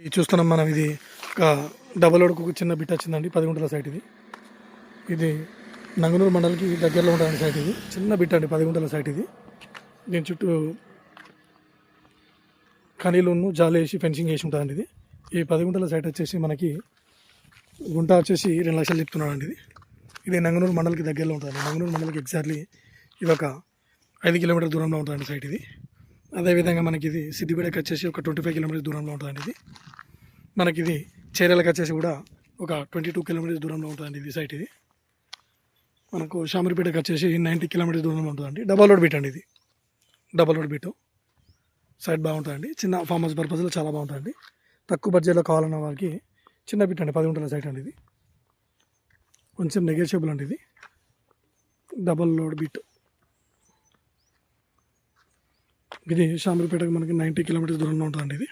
ఇది చూస్తున్నాం మనం. ఇది ఒక డబల్ రోడ్కు ఒక చిన్న బిట్ వచ్చిందండి. 10 గుంటల సైట్ ఇది. ఇది నంగనూరు మండలికి దగ్గరలో ఉంటుంది సైట్. ఇది చిన్న బిట్ అండి, 10 గుంటల సైట్ ఇది. దీని చుట్టూ కనీలును జాలి వేసి ఫెన్సింగ్ వేసి ఉంటుందండి. ఇది ఈ 10 గుంటల సైట్ వచ్చేసి మనకి గుంట వచ్చేసి 2 లక్షలు చెప్తున్నాడు అండి. ఇది నంగనూరు మండలికి దగ్గరలో ఉంటుంది. నంగనూరు మండలికి ఎగ్జాక్ట్లీ ఇది ఒక 5 కిలోమీటర్ దూరంలో ఉంటుందండి సైట్ ఇది. అదేవిధంగా మనకి ఇది సిద్దిపేటకి వచ్చేసి ఒక 25 కిలోమీటర్స్ దూరంలో ఉంటుందండి. ఇది మనకి ఇది చేరేలకు వచ్చేసి కూడా ఒక 22 కిలోమీటర్స్ దూరంలో ఉంటుందండి ఇది సైట్. ఇది మనకు షామీర్పేటకి వచ్చేసి 90 కిలోమీటర్స్ దూరంలో ఉంటుందండి. డబల్ రోడ్ బీట్ అండి. ఇది డబల్ రోడ్ బీటు సైట్ బాగుంటుందండి. చిన్న ఫామ్ హౌస్ పర్పస్లో చాలా బాగుంటుందండి. తక్కువ బడ్జెట్లో కావాలన్న వాళ్ళకి చిన్న బిట్ అండి, 10 గుంటల సైట్ అండి. ఇది కొంచెం నెగోషియబుల్ అండి. ఇది డబల్ రోడ్ బీట్. ఇది షామీర్పేటకి మనకి 90 కిలోమీటర్స్ దూరంలో ఉంటుందండి. ఇది